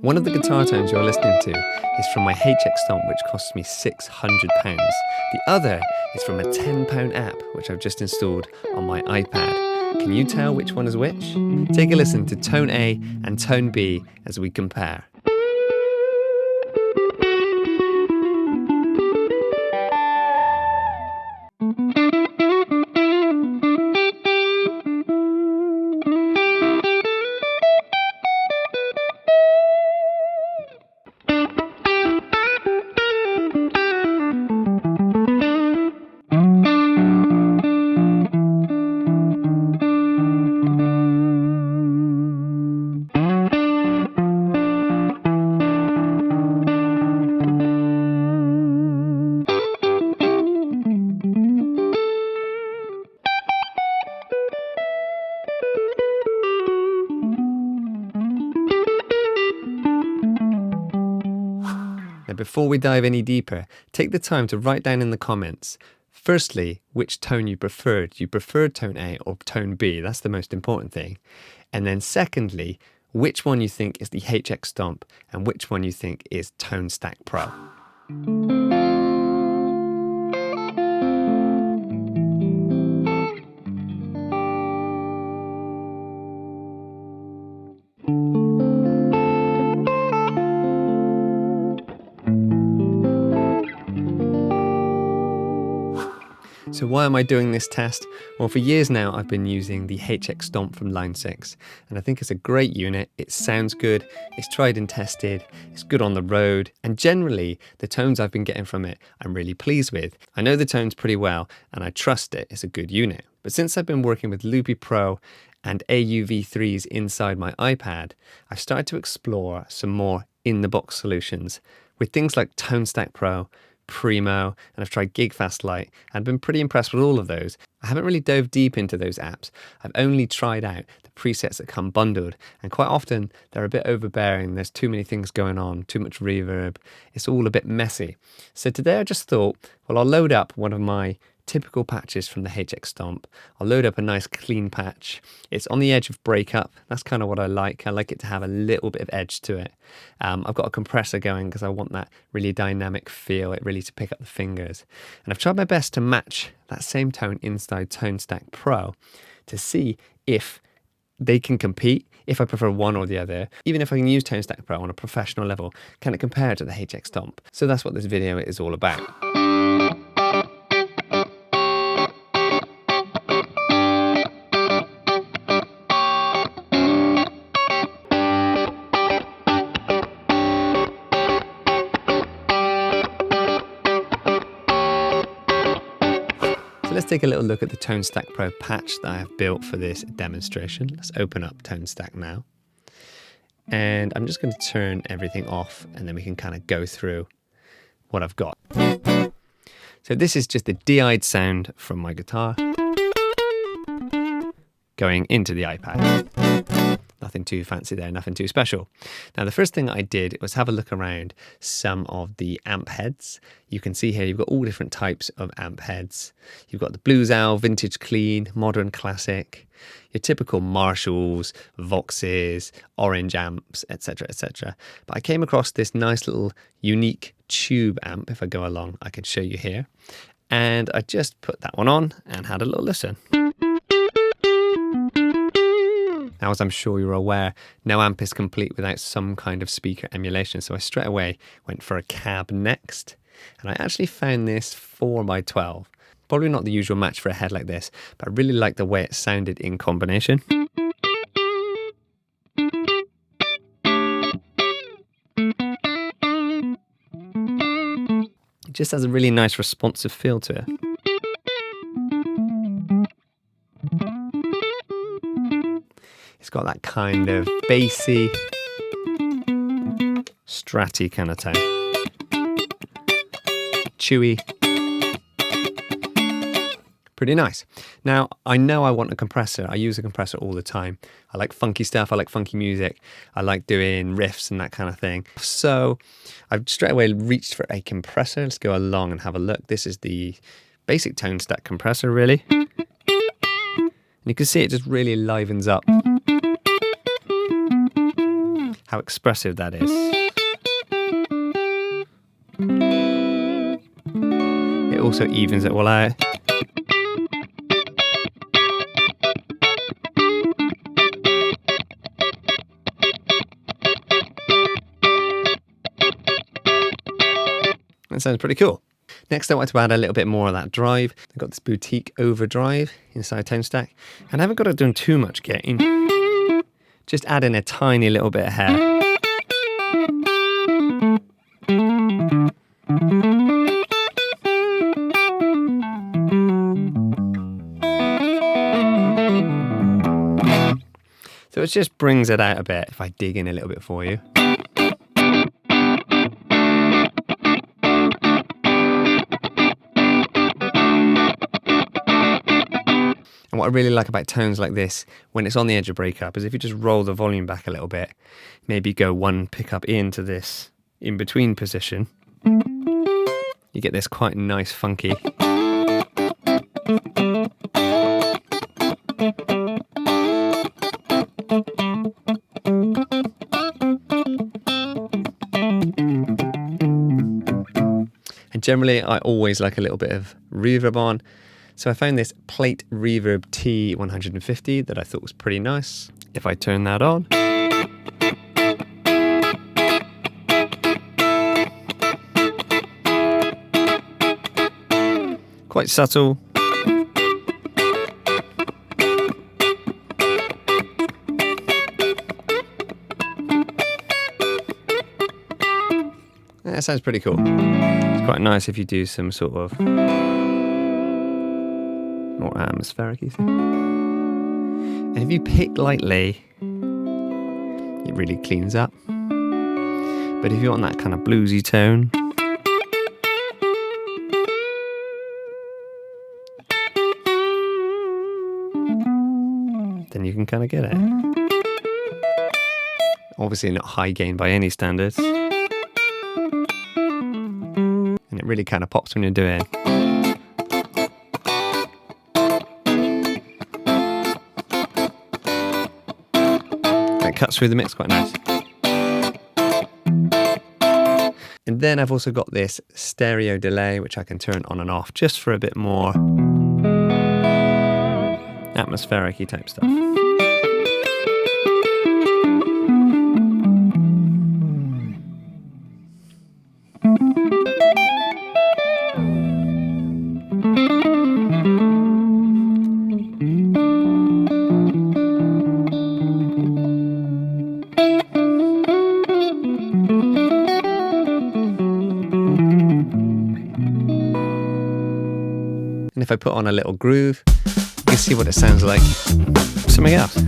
One of the guitar tones you're listening to is from my HX Stomp, which costs me £600. The other is from a £10 app, which I've just installed on my iPad. Can you tell which one is which? Take a listen to Tone A and Tone B as we compare. Now, before we dive any deeper, take the time to write down in the comments, firstly, which tone you preferred. You preferred tone A or tone B, that's the most important thing. And then secondly, which one you think is the HX Stomp and which one you think is ToneStack Pro. So why am I doing this test? Well, for years now, I've been using the HX Stomp from Line 6, and I think it's a great unit. It sounds good, it's tried and tested, it's good on the road, and generally, the tones I've been getting from it, I'm really pleased with. I know the tones pretty well, and I trust it. It's a good unit. But since I've been working with Loopy Pro and AUV3s inside my iPad, I've started to explore some more in-the-box solutions with things like ToneStack Pro, Primo, and I've tried GigFast Lite and been pretty impressed with all of those. I haven't really dove deep into those apps. I've only tried out the presets that come bundled, and quite often they're a bit overbearing. There's too many things going on, too much reverb. It's all a bit messy. So today I just thought, well, I'll load up one of my typical patches from the HX Stomp. I'll load up a nice clean patch. It's on the edge of breakup. That's kind of what I like. I like it to have a little bit of edge to it. I've got a compressor going because I want that really dynamic feel, it really to pick up the fingers. And I've tried my best to match that same tone inside ToneStack Pro to see if they can compete, if I prefer one or the other. Even if I can use ToneStack Pro on a professional level, can it compare to the HX Stomp? So that's what this video is all about. Let's take a little look at the ToneStack Pro patch that I have built for this demonstration. Let's open up ToneStack now. And I'm just going to turn everything off and then we can kind of go through what I've got. So this is just the DI'd sound from my guitar going into the iPad. Nothing too fancy there, nothing too special. Now, the first thing I did was have a look around some of the amp heads. You can see here you've got all different types of amp heads. You've got the Blues Owl, Vintage Clean, Modern Classic, your typical Marshalls, Voxes, Orange amps, etc., etc. But I came across this nice little unique tube amp. If I go along, I can show you here. And I just put that one on and had a little listen. Now, as I'm sure you're aware, no amp is complete without some kind of speaker emulation, so I straight away went for a cab next, and I actually found this 4x12. Probably not the usual match for a head like this, but I really like the way it sounded in combination. It just has a really nice responsive feel to it. It's got that kind of bassy, stratty kind of tone. Chewy. Pretty nice. Now, I know I want a compressor. I use a compressor all the time. I like funky stuff. I like funky music. I like doing riffs and that kind of thing. So I've straight away reached for a compressor. Let's go along and have a look. This is the basic ToneStack compressor, really. And you can see it just really livens up how expressive that is. It also evens it all out. That sounds pretty cool. Next, I want to add a little bit more of that drive. I've got this boutique overdrive inside ToneStack, and I haven't got to do too much gain. Just add in a tiny little bit of hair. So it just brings it out a bit if I dig in a little bit for you. And what I really like about tones like this, when it's on the edge of breakup, is if you just roll the volume back a little bit, maybe go one pickup into this in-between position, you get this quite nice funky. And generally, I always like a little bit of reverb on. So I found this Plate Reverb T150 that I thought was pretty nice. If I turn that on, quite subtle. That sounds pretty cool. It's quite nice if you do some sort of more atmospheric-y thing. And if you pick lightly, it really cleans up. But if you want that kind of bluesy tone, then you can kind of get it. Obviously not high gain by any standards. And it really kind of pops when you're doing. It cuts through the mix quite nice. And then I've also got this stereo delay, which I can turn on and off just for a bit more atmospheric-y type stuff. And if I put on a little groove, you can see what it sounds like. Something else.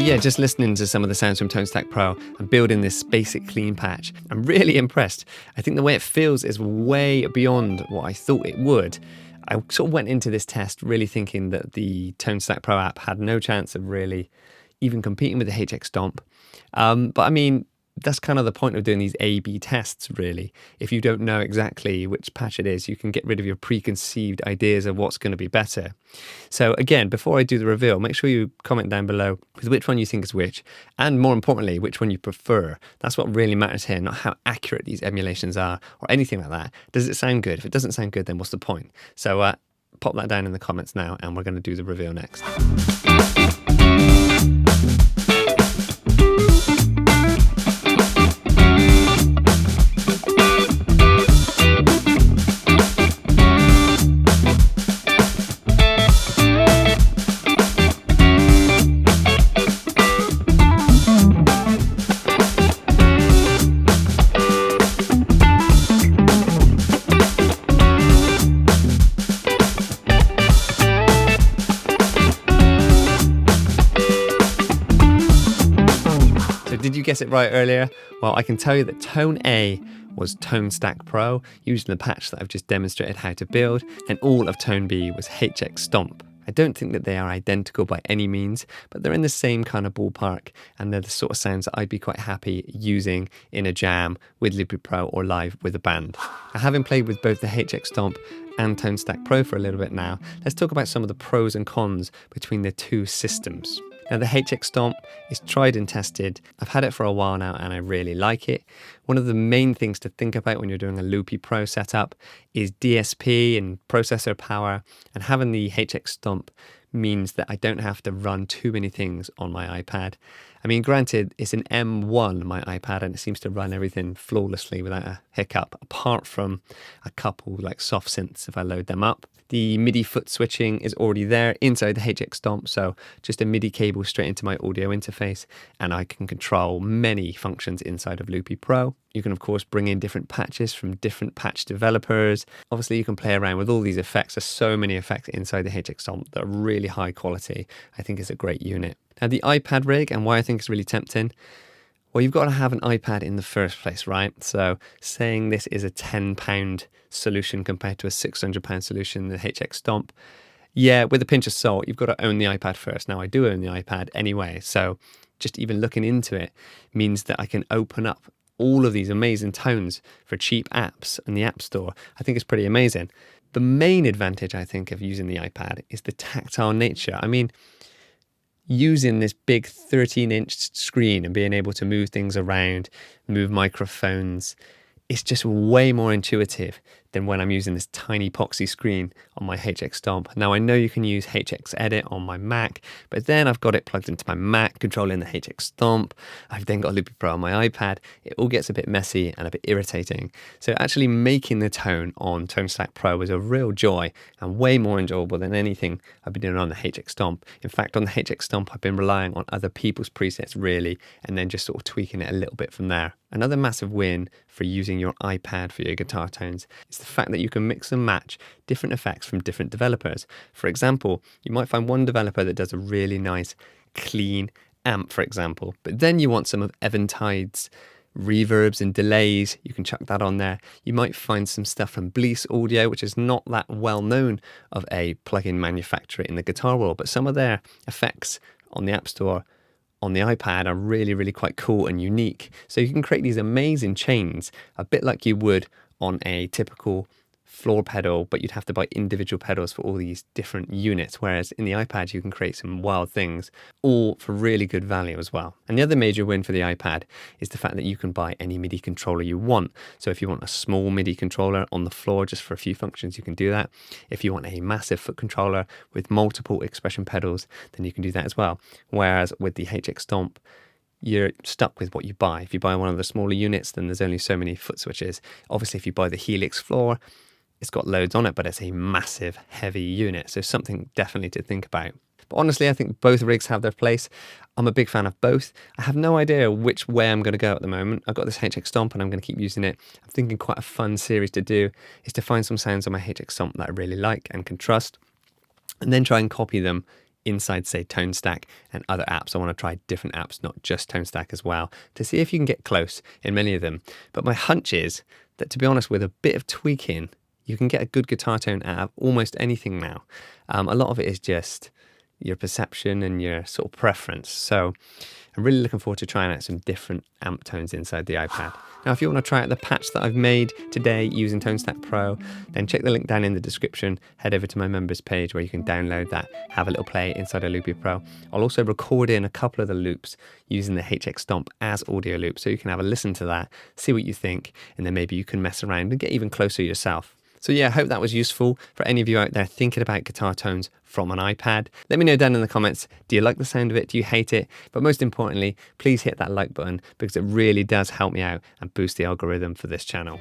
Yeah, just listening to some of the sounds from ToneStack Pro and building this basic clean patch, I'm really impressed. I think the way it feels is way beyond what I thought it would. I sort of went into this test really thinking that the ToneStack Pro app had no chance of really even competing with the HX Stomp. But I mean, that's kind of the point of doing these A/B tests, really. If you don't know exactly which patch it is, you can get rid of your preconceived ideas of what's going to be better. So again, before I do the reveal, make sure you comment down below with which one you think is which, and more importantly, which one you prefer. That's what really matters here, not how accurate these emulations are or anything like that. Does it sound good? If it doesn't sound good, then what's the point? So pop that down in the comments now, and we're going to do the reveal next. guess it right earlier? Well, I can tell you that Tone A was ToneStack Pro, using the patch that I've just demonstrated how to build, and all of Tone B was HX Stomp. I don't think that they are identical by any means, but they're in the same kind of ballpark, and they're the sort of sounds that I'd be quite happy using in a jam with Loopy Pro or live with a band. Now, having played with both the HX Stomp and ToneStack Pro for a little bit now, let's talk about some of the pros and cons between the two systems. Now, the HX Stomp is tried and tested. I've had it for a while now and I really like it. One of the main things to think about when you're doing a Loopy Pro setup is DSP and processor power, and having the HX Stomp means that I don't have to run too many things on my iPad. I mean, granted, it's an M1, my iPad, and it seems to run everything flawlessly without a hiccup, apart from a couple like soft synths if I load them up. The MIDI foot switching is already there inside the HX Stomp, so just a MIDI cable straight into my audio interface, and I can control many functions inside of Loopy Pro. You can, of course, bring in different patches from different patch developers. Obviously, you can play around with all these effects. There's so many effects inside the HX Stomp that are really high quality. I think it's a great unit. Now, the iPad rig, and why I think it's really tempting, well, you've got to have an iPad in the first place, right? So saying this is a £10 solution compared to a £600 solution, the HX Stomp, yeah, with a pinch of salt, you've got to own the iPad first. Now, I do own the iPad anyway, so just even looking into it means that I can open up all of these amazing tones for cheap apps in the App Store. I think it's pretty amazing. The main advantage, I think, of using the iPad is the tactile nature. I mean, using this big 13-inch screen and being able to move things around, move microphones, it's just way more intuitive than when I'm using this tiny epoxy screen on my HX Stomp. Now, I know you can use HX Edit on my Mac, but then I've got it plugged into my Mac, controlling the HX Stomp. I've then got Loopy Pro on my iPad. It all gets a bit messy and a bit irritating. So actually making the tone on ToneStack Pro was a real joy and way more enjoyable than anything I've been doing on the HX Stomp. In fact, on the HX Stomp, I've been relying on other people's presets really, and then just sort of tweaking it a little bit from there. Another massive win for using your iPad for your guitar tones is the fact that you can mix and match different effects from different developers. For example, you might find one developer that does a really nice, clean amp, for example, but then you want some of Eventide's reverbs and delays. You can chuck that on there. You might find some stuff from Bleace Audio, which is not that well known of a plugin manufacturer in the guitar world, but some of their effects on the App Store on the iPad are really, really quite cool and unique. So you can create these amazing chains, a bit like you would on a typical floor pedal, but you'd have to buy individual pedals for all these different units, whereas in the iPad you can create some wild things, all for really good value as well. And the other major win for the iPad is the fact that you can buy any MIDI controller you want. So if you want a small MIDI controller on the floor just for a few functions, you can do that. If you want a massive foot controller with multiple expression pedals, then you can do that as well. Whereas with the HX Stomp, you're stuck with what you buy. If you buy one of the smaller units, then there's only so many foot switches. Obviously, if you buy the Helix floor, it's got loads on it, but it's a massive, heavy unit. So something definitely to think about. But honestly, I think both rigs have their place. I'm a big fan of both. I have no idea which way I'm going to go at the moment. I've got this HX Stomp and I'm going to keep using it. I'm thinking quite a fun series to do is to find some sounds on my HX Stomp that I really like and can trust, and then try and copy them inside, say, ToneStack and other apps. I want to try different apps, not just ToneStack as well, to see if you can get close in many of them. But my hunch is that, to be honest, with a bit of tweaking, you can get a good guitar tone out of almost anything now. A lot of it is just your perception and your sort of preference. So I'm really looking forward to trying out some different amp tones inside the iPad. Now, if you want to try out the patch that I've made today using ToneStack Pro, then check the link down in the description. Head over to my members page where you can download that, have a little play inside of Loopy Pro. I'll also record in a couple of the loops using the HX Stomp as audio loops, so you can have a listen to that, see what you think, and then maybe you can mess around and get even closer yourself. So yeah, I hope that was useful for any of you out there thinking about guitar tones from an iPad. Let me know down in the comments, do you like the sound of it? Do you hate it? But most importantly, please hit that like button because it really does help me out and boost the algorithm for this channel.